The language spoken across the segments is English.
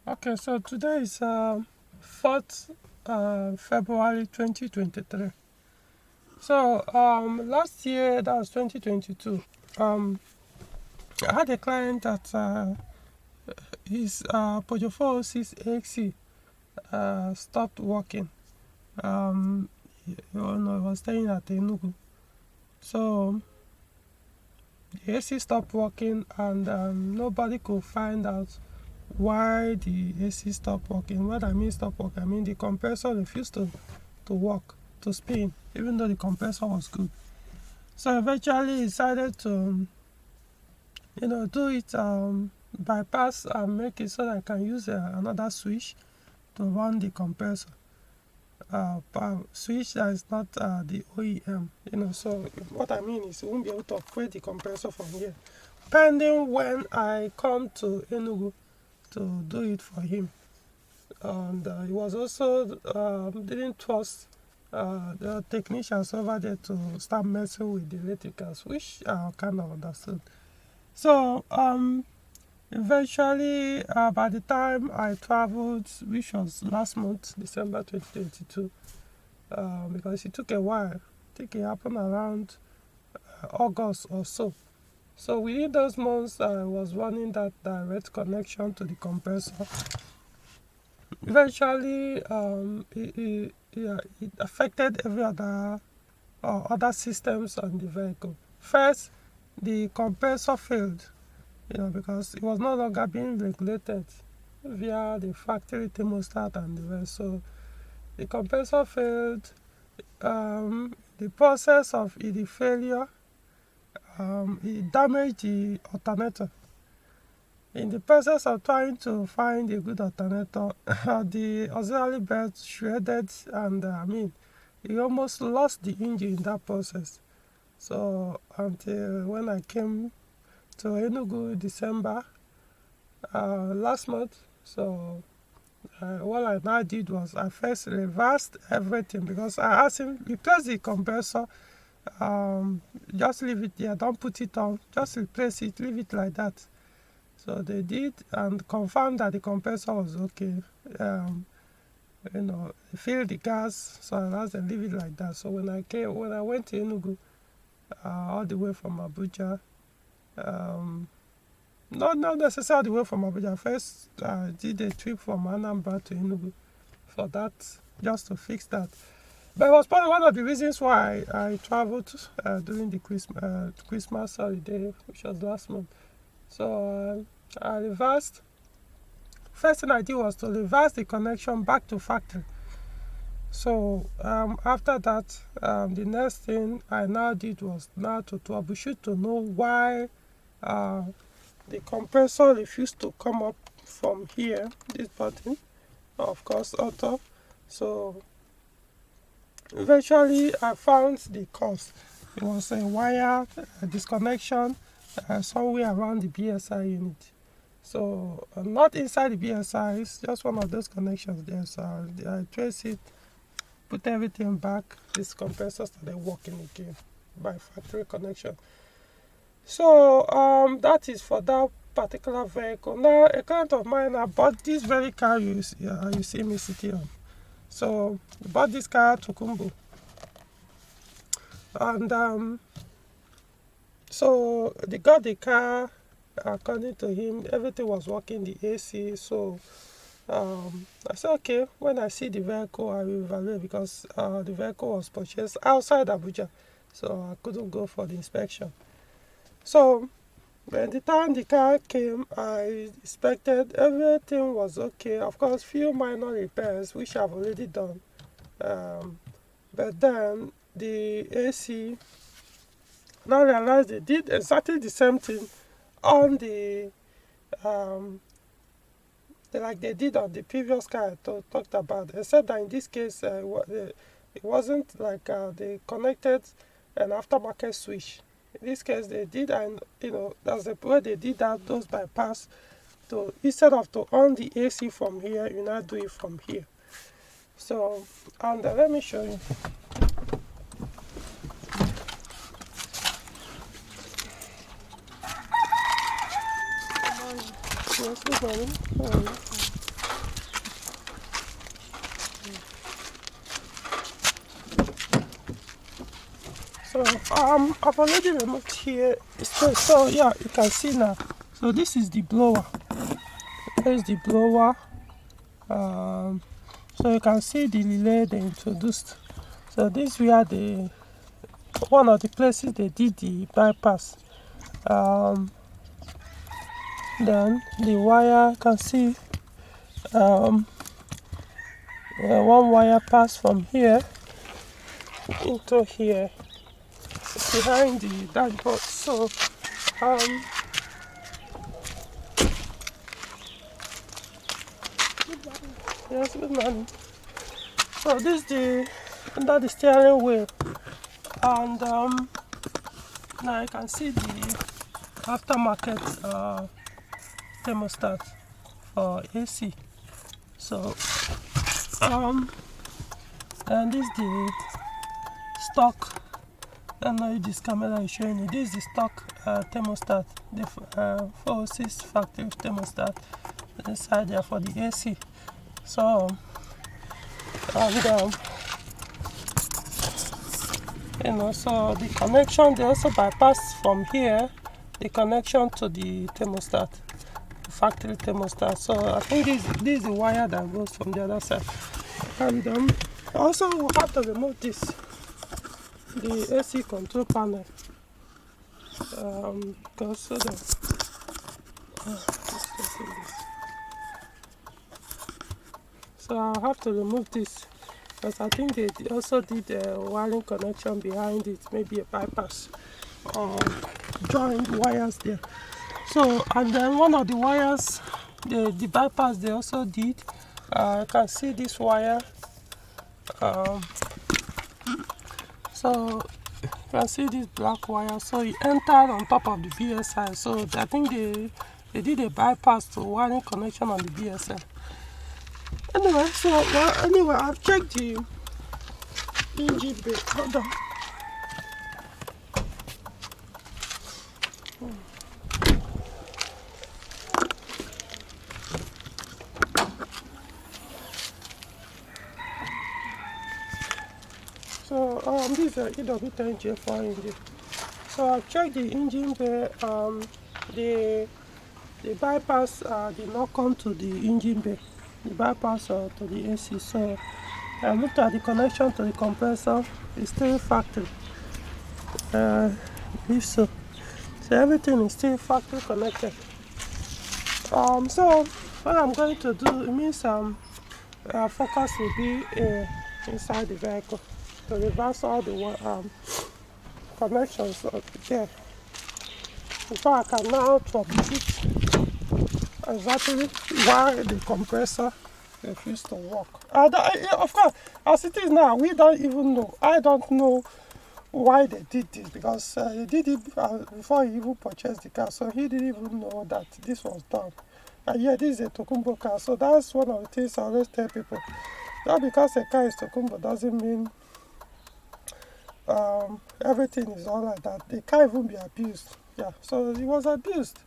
Okay, so today is 4th February 2023. So last year, that was 2022, I had a client that his Peugeot 406 stopped working. He was staying at Enugu. So the AC stopped working, and nobody could find out why the AC stopped working. What I mean stopped working, I mean the compressor refused to work, to spin, even though the compressor was good. So eventually he decided to, do it, bypass and make it so that I can use another switch to run the compressor. Switch that is not the OEM, So what I mean is, you won't be able to operate the compressor from here, pending when I come to Enugu to do it for him. And he was also didn't trust the technicians over there to start messing with the electricals, which I kind of understood. So eventually, by the time I traveled, which was last month, December 2022, because it took a while, I think it happened around August or so. So within those months, I was running that direct connection to the compressor. Eventually, it affected every other systems on the vehicle. First, the compressor failed, because it was no longer being regulated via the factory thermostat and the rest. So the compressor failed. The process of the failure, it damaged the alternator. In the process of trying to find a good alternator, the auxiliary belt shredded, and he almost lost the engine in that process. So until when I came to Enugu December last month, so what I now did was I first reversed everything, because I asked him, replace the compressor, just leave it there, don't put it on, just replace it, leave it like that. So they did, and confirmed that the compressor was okay. Fill the gas, so I asked them leave it like that. So when I went to Enugu, all the way from Abuja, not necessarily all the way from Abuja. First, I did a trip from Anambra to Enugu for that, just to fix that. But it was probably one of the reasons why I traveled during the Christmas holiday, which was last month. So I reversed. First thing I did was to reverse the connection back to factory. So after that, the next thing I now did was now to troubleshoot to know why the compressor refused to come up from here, this button, of course, auto. So eventually I found the cause. It was a wire disconnection somewhere around the BSI unit. So not inside the BSI, it's just one of those connections there. So I trace it, put everything back, this compressor started working again by factory connection. So that is for that particular vehicle. Now a client of mine, I bought this very car you see me sitting on. So I bought this car to Kumbu, and so they got the car. According to him, everything was working, the AC. So I said, okay, when I see the vehicle, I will evaluate, because the vehicle was purchased outside Abuja, so I couldn't go for the inspection. So by the time the car came, I inspected, everything was okay. Of course, few minor repairs, which I've already done. But then the AC, now realized they did exactly the same thing on the like they did on the previous car I talked about, except that in this case it wasn't like they connected an aftermarket switch. In this case they did, and that's the way they did that, those bypass, to instead of to on the AC from here, you now do it from here. So and let me show you. Yes, good morning. So I've already removed here. So yeah, you can see now. So this is the blower. Here's the blower. So you can see the relay they introduced. So this where one of the places they did the bypass. Then the wire, you can see one wire passed from here into here behind the dashboard. So yes, good morning. So this is the under the steering wheel, and now you can see the aftermarket thermostat for AC. So and this is the stock. I don't know if this camera is showing you. This is the stock thermostat, the 406 factory thermostat inside there for the AC. So and so the connection, they also bypass from here the connection to the thermostat, the factory thermostat. So I think this is the wire that goes from the other side. And also we have to remove this, the AC control panel, because so that so I'll have to remove this, because I think they also did a wiring connection behind it, maybe a bypass or joined wires there. So, and then one of the wires, the bypass they also did, you can see this wire. So you can see this black wire. So it entered on top of the BSI. So I think they did a bypass to wiring connection on the BSI. Anyway, so anyway, I've checked the engine bay. Hold on. So this is an EW10 J4 engine. So I've checked the engine bay. The bypass did not come to the engine bay. The bypass to the AC. So I looked at the connection to the compressor. It's still factory. If so everything is still factory connected. So what I'm going to do, it means focus will be inside the vehicle to reverse all the connections there. Before I can now troubleshoot exactly why the compressor refused to work. Of course, as it is now, we don't even know. I don't know why they did this, because he did it before he even purchased the car, so he didn't even know that this was done. And yeah, this is a Tokumbo car, so that's one of the things I always tell people. Not because a car is Tokumbo doesn't mean everything is all like that. They can't even be abused. Yeah, so he was abused.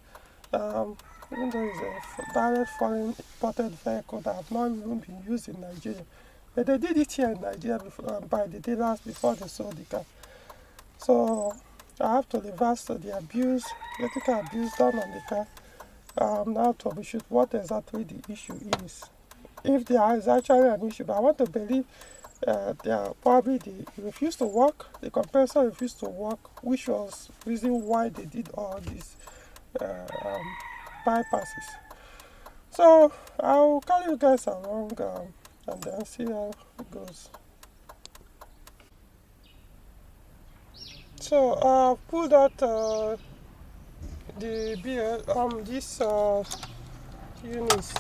Even though it's a direct foreign imported vehicle that have not even been used in Nigeria. But they did it here in Nigeria before, by the dealers before they sold the car. So I have to reverse the abuse, electrical abuse done on the car. Now troubleshoot what exactly the issue is. If there is actually an issue, but I want to believe they are probably it refused to work, the compressor refused to work, which was the reason why they did all these bypasses. So I'll carry you guys along and then see how it goes. So I've pulled out this units,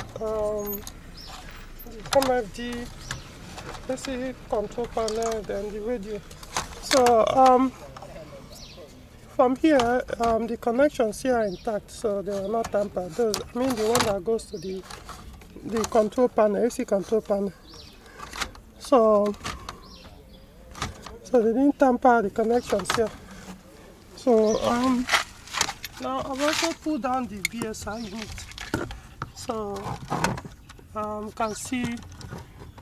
the MFD, AC control panel, then the radio. So from here, the connections here are intact, so they are not tampered. Those, I mean, the one that goes to the control panel, AC control panel. So they didn't tamper the connections here. So now I've also pulled down the BSI unit. So you can see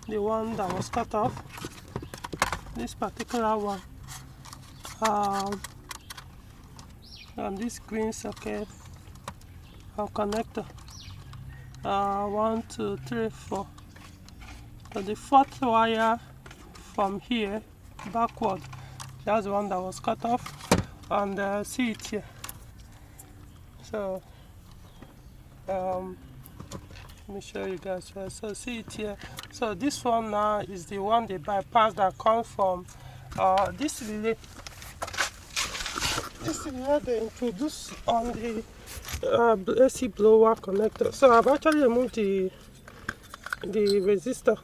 the one that was cut off. This particular one. on this green socket connector. 1, 2, 3, 4. So the fourth wire from here backward, that's the one that was cut off, and see it here. So let me show you guys. So see it here. So this one now is the one they bypass that comes from this relay. This is what they introduced on the AC blower connector. So I've actually removed the resistor,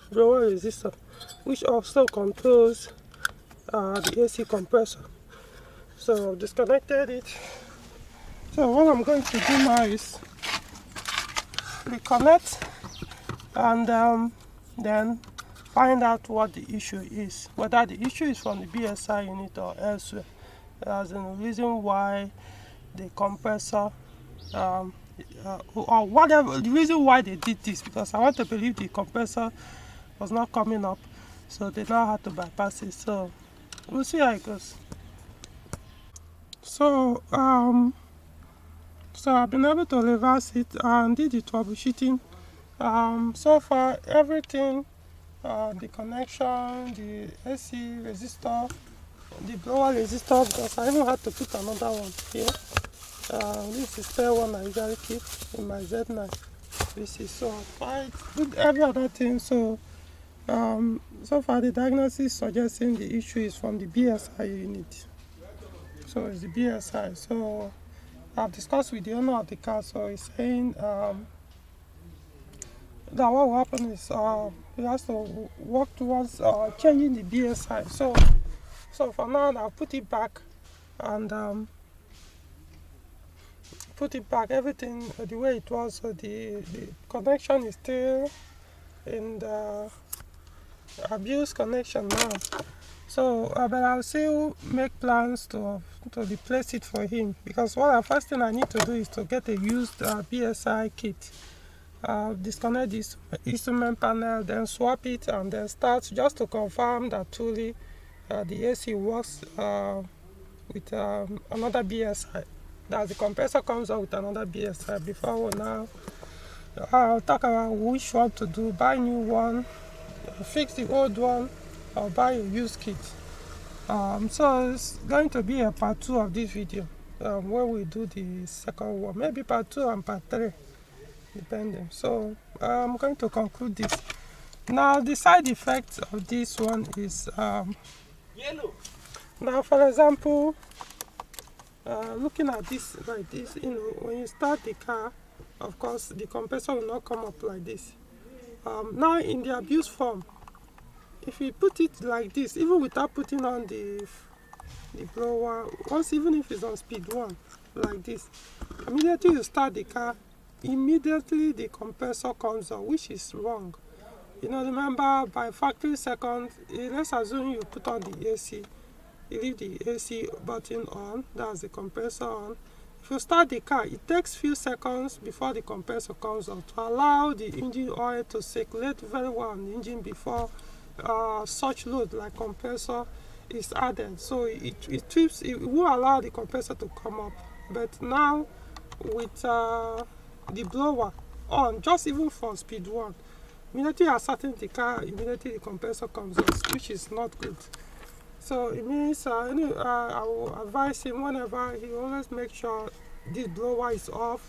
blower resistor, which also controls the AC compressor. So I've disconnected it. So what I'm going to do now is reconnect and then find out what the issue is, whether the issue is from the BSI unit or elsewhere. As in the reason why the compressor or whatever, the reason why they did this, because I want to believe the compressor was not coming up, so they now had to bypass it. So we'll see how it goes. So so I've been able to reverse it and did the troubleshooting. So far everything, the connection, the AC resistor, the blower resistor, because I even had to put another one here. This is the spare one I usually keep in my Z9. This is, so I did every other thing. So so far the diagnosis suggesting the issue is from the BSI unit. So it's the BSI. So I've discussed with the owner of the car. So he's saying that what will happen is he has to work towards changing the BSI. So for now, I'll put it back and put it back, everything the way it was. So the connection is still in the abused connection now. So but I'll still make plans to replace it for him, because first thing I need to do is to get a used BSI kit. Disconnect this instrument panel, then swap it, and then start just to confirm that truly the AC works with another BSI. That the compressor comes out with another BSI before we now I'll talk about which one to do: buy new one, fix the old one, or buy a used kit. So it's going to be a part 2 of this video where we do the second one, maybe part 2 and part 3 depending. So I'm going to conclude this. Now the side effects of this one is now, for example, looking at this like this, when you start the car, of course the compressor will not come up like this. Now in the abuse form, if you put it like this, even without putting on the blower, even if it's on speed 1 like this, immediately you start the car, immediately the compressor comes on, which is wrong. Remember, by factory seconds, let's assume you put on the AC, you leave the AC button on, that's the compressor on. If you start the car, it takes few seconds before the compressor comes on to allow the engine oil to circulate very well on the engine before such load like compressor is added. So it will allow the compressor to come up. But now with the blower on, just even for speed 1, immediately you are starting the car, immediately the compressor comes on, which is not good. So it means I will advise him, whenever he always make sure this blower is off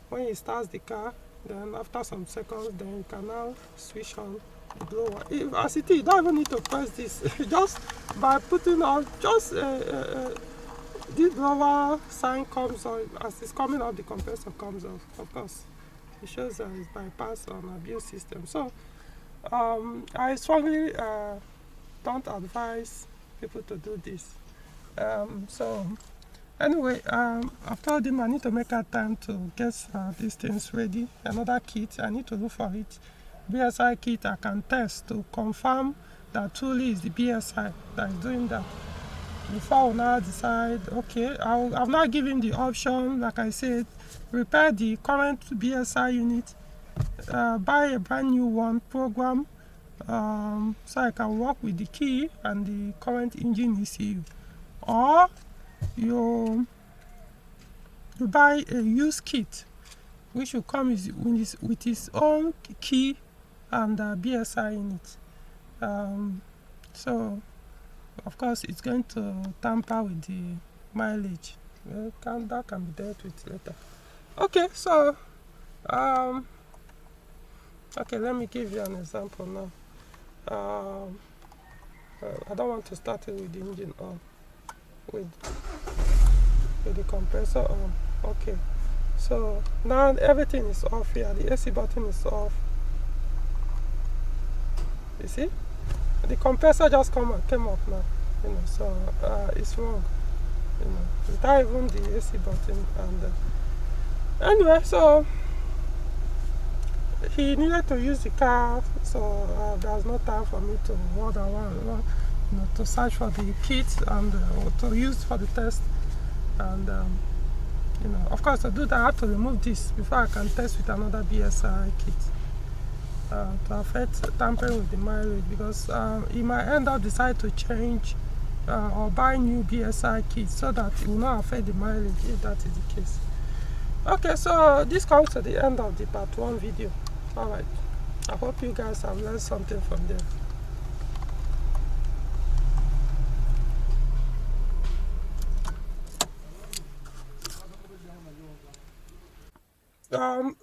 when he starts the car. Then after some seconds, then you can now switch on the blower. As it is, you don't even need to press this. Just by putting on, just this blower sign comes on. As it's coming up, the compressor comes off. Of course, it shows that it's bypassed on abuse system. So I strongly don't advise people to do this. So anyway, I've told him I need to make a time to get these things ready. Another kit, I need to look for it. BSI kit I can test to confirm that truly is the BSI that is doing that. Before I now decide, okay, I've now given the option, like I said, repair the current BSI unit, buy a brand new one, program, so I can work with the key and the current engine ECU. or you buy a used kit which will come with its own key and BSI in it. So of course it's going to tamper with the mileage. That can be dealt with later. Okay, so okay, let me give you an example now. I don't want to start it with the engine on, with the compressor on. Okay, so now everything is off here. The AC button is off. You see, the compressor just came up now. So it's wrong. Without even the AC button. And anyway, so he needed to use the car, so there's no time for me to walk around, to search for the kit and to use for the test. And of course, to do that, I have to remove this before I can test with another BSI kit to affect tampering with the mileage, because he might end up decide to change or buy new BSI kits so that it will not affect the mileage if that is the case. Okay, so this comes to the end of the part 1 video. Alright, I hope you guys have learned something from there.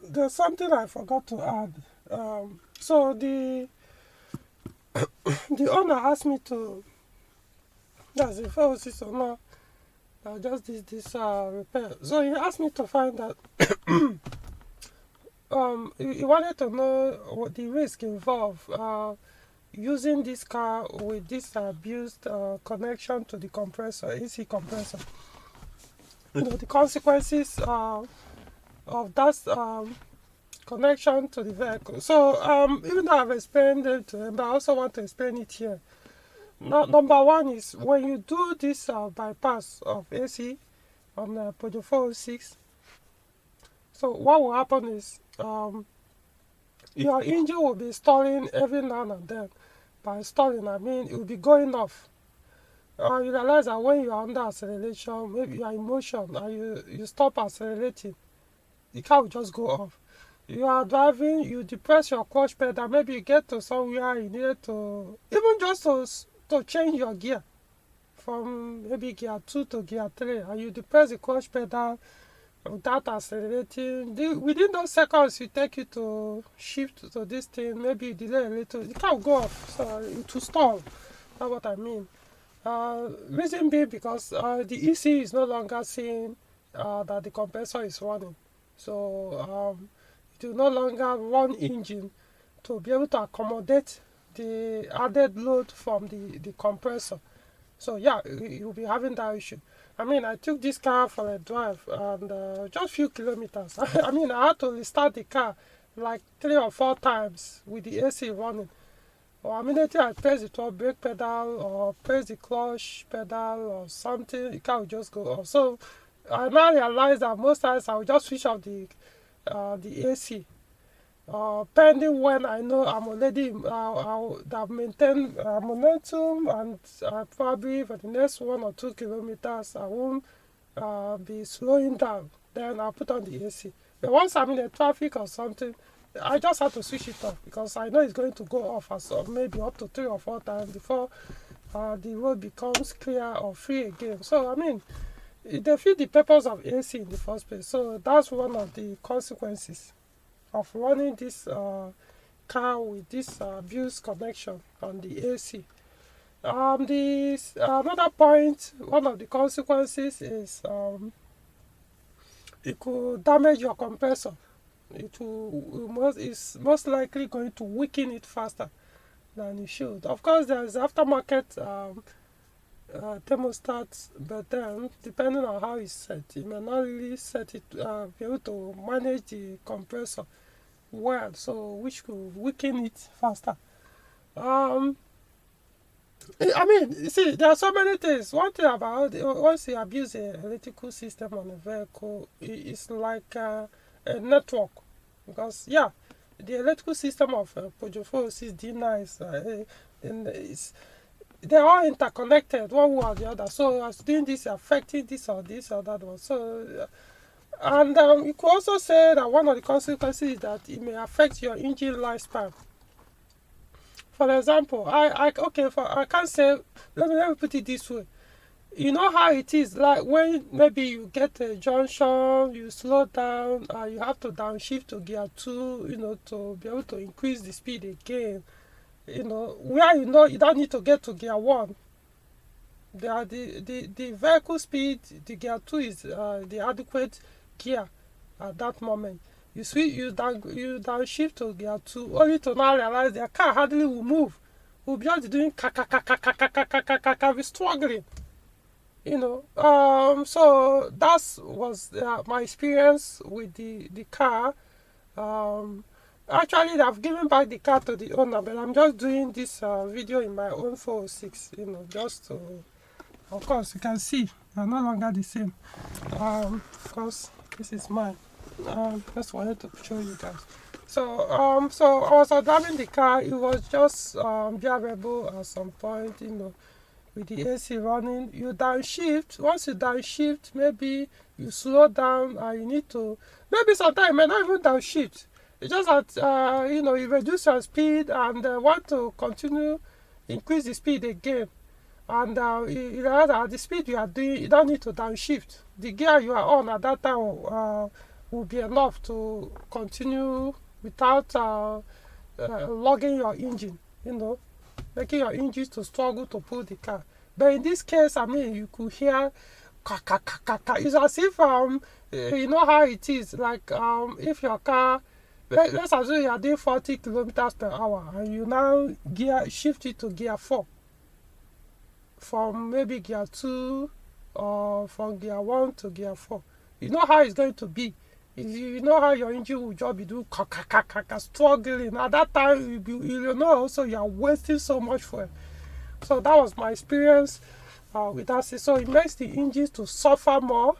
There's something I forgot to add. So the owner asked me to, that's the first owner, just this repair. So he asked me to find out. He wanted to know what the risk involved using this car with this abused connection to the compressor, AC compressor. The consequences of that connection to the vehicle. So even though I've explained it to him, but I also want to explain it here. Now, number one is when you do this bypass of AC on Peugeot 406. So what will happen is your engine will be stalling every now and then. By stalling, I mean it will be going off. You realize that when you are under acceleration, maybe you are in motion and you stop accelerating, the car will just go off. You are driving, you depress your clutch pedal, maybe you get to somewhere you needed to, even just to change your gear from maybe gear 2 to gear 3, and you depress the clutch pedal without accelerating. Within those seconds you take you to shift to this thing, maybe you delay a little, the car will go off, so it will stall. That's what I mean. Reason being because the EC is no longer seeing that the compressor is running. So it will no longer run engine to be able to accommodate the added load from the compressor. So yeah, you'll be having that issue. I mean, I took this car for a drive and just few kilometers. I mean, I had to restart the car like 3 or 4 times with the AC running. Or immediately I press the 12 brake pedal or press the clutch pedal or something, the car will just go off. So I now realize that most times I will just switch off the AC. Pending when I know I'm already I've maintained momentum, and probably for the next 1 or 2 kilometers I won't be slowing down. Then I'll put on the AC. But once I'm in a traffic or something, I just have to switch it off because I know it's going to go off as maybe up to 3 or 4 times before the road becomes clear or free again. So I mean, it defeats the purpose of AC in the first place. So that's one of the consequences of running this car with this abuse connection on the AC. Another point, one of the consequences is it could damage your compressor. It's most likely going to weaken it faster than it should. Of course, there's aftermarket thermostats, but then depending on how it's set, you may not really set it be able to manage the compressor well, so which could weaken it faster. I mean, you see, there are so many things. One thing about once you abuse an electrical system on a vehicle, it's like a network, because yeah, the electrical system of Peugeot 406 D9 is they're all interconnected, one way or the other. So as doing this affecting this or that one. So and you could also say that one of the consequences is that it may affect your engine lifespan. For example, I can't say. Let me put it this way. You know how it is, like when maybe you get a junction, you slow down, you have to downshift to gear 2, to be able to increase the speed again. Where you don't need to get to gear 1. The vehicle speed, the gear 2 is the adequate gear at that moment. You downshift to gear 2, only to now realize the car hardly will move. Will be just doing be struggling. So that was my experience with the car. Actually, I've given back the car to the owner, but I'm just doing this video in my own 406, just to, of course, you can see they're no longer the same. Of course, this is mine. Just wanted to show you guys. So I was driving the car. It was just bearable at some point, with the AC running. You downshift. Once you downshift, maybe you slow down and you need to, maybe sometimes you may not even downshift. It's just that you reduce your speed and want to continue increase the speed again. And the speed you are doing, you don't need to downshift. The gear you are on at that time will be enough to continue without logging your engine, making your engine to struggle to pull the car. But in this case, you could hear it's as if you know how it is, like if your car, let's assume you are doing 40 kilometers per hour and you now shift it to gear 4 from maybe gear 2 or from gear 1 to gear 4. You know how it's going to be. You know how your engine will just be doing struggling. At that time, you know also you are wasting so much fuel. So that was my experience with that. So it makes the engines to suffer more.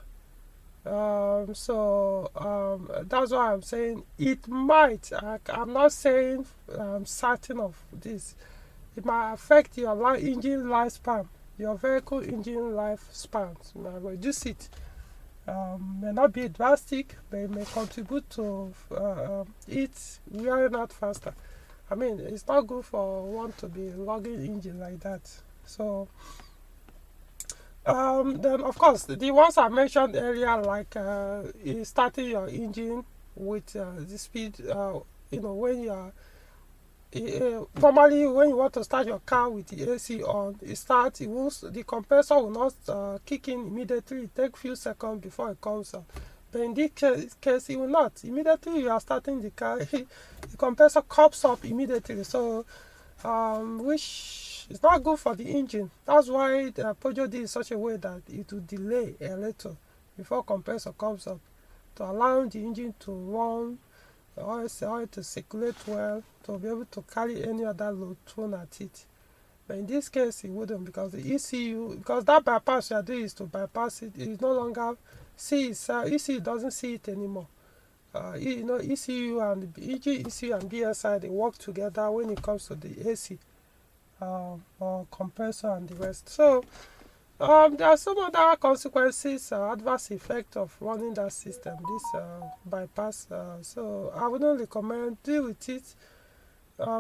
That's why I'm saying it might. I'm not saying I'm certain of this. It might affect your engine lifespan, your vehicle engine lifespan. It might reduce it. May not be drastic, but it may contribute to it wearing out faster. It's not good for one to be logging engine like that. So then of course the ones I mentioned earlier, like starting your engine with the speed, when you are normally when you want to start your car with the AC on, the compressor will not kick in immediately. It takes few seconds before it comes on. But in this case, it will not. Immediately you are starting the car, the compressor cups up immediately. So, which is not good for the engine. That's why the Peugeot did in such a way that it will delay a little before compressor comes up to allow the engine to run, oil to circulate well, to be able to carry any other load thrown at it. But in this case, it wouldn't, because the ECU, because that bypass you are doing is to bypass it. It no longer sees, ECU doesn't see it anymore. ECU and ECU and BSI, they work together when it comes to the AC or compressor and the rest. So there are some other consequences, adverse effect of running that system, this bypass. So I wouldn't recommend. Deal with it.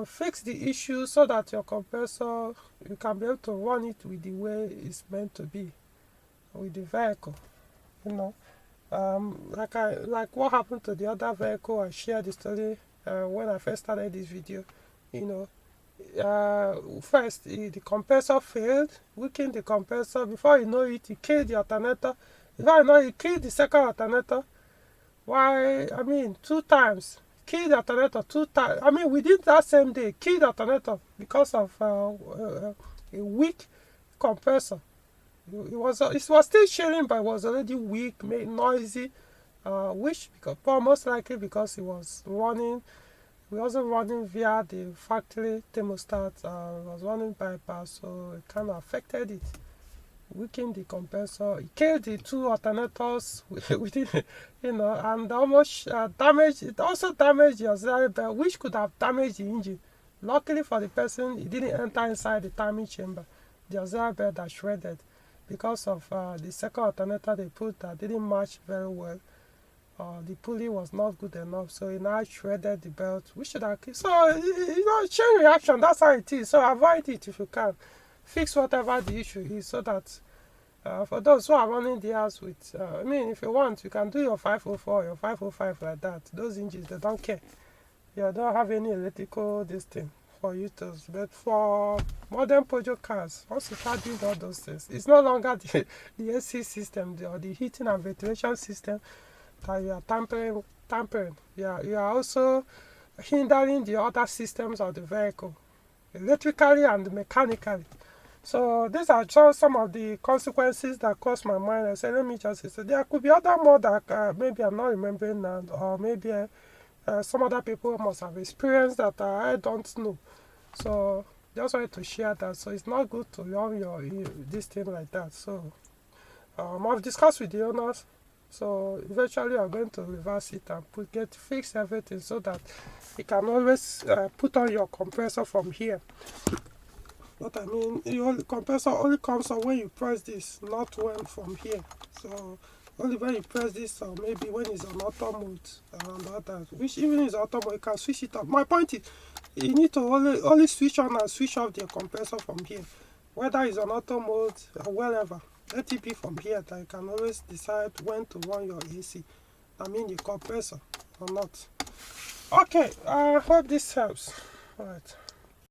Fix the issue so that your compressor, you can be able to run it with the way it's meant to be with the vehicle. Like what happened to the other vehicle. I shared the story when I first started this video. First the compressor failed, weakened the compressor. Before you know it, it killed the alternator. Before you know it, killed the second alternator. Two times. Killed the alternator 2 times. Within that same day, killed the alternator because of a weak compressor. It was still sharing, but it was already weak, made noisy, most likely because it was running. It wasn't running via the factory thermostat. It was running bypass, so it kind of affected it. Weakened the compressor. It killed the 2 alternators within, and almost damaged. It also damaged the auxiliary belt, which could have damaged the engine. Luckily for the person, it didn't enter inside the timing chamber. the auxiliary belt are shredded because of the second alternator they put that didn't match very well. The pulley was not good enough, so it now shredded the belt. We should have so chain reaction, that's how it is. So avoid it if you can. Fix whatever the issue is, so that for those who are running theirs with I mean, if you want, you can do your 504, your 505 like that. Those engines, they don't care. You don't have any electrical this thing for you to, but for modern Peugeot cars, once you start doing all those things, it's no longer the AC system or the heating and ventilation system that you are tampering. You are also hindering the other systems of the vehicle, electrically and mechanically. So these are just some of the consequences that cross my mind. I said, let me just say, so there could be other more that maybe I'm not remembering now, or maybe some other people must have experienced that I don't know. So just wanted to share that. So it's not good to run this thing like that. So I've discussed with the owners. So eventually I'm going to reverse it and fix everything so that you can always put on your compressor from here. But I mean, the compressor only comes on when you press this, not when from here. So only when you press this, or maybe when it's on auto mode and all that. Which even is auto mode, you can switch it up. My point is, you need to only switch on and switch off the compressor from here. Whether it's on auto mode or wherever, let it be from here that you can always decide when to run your AC. I mean the compressor or not. Okay, I hope this helps. Alright.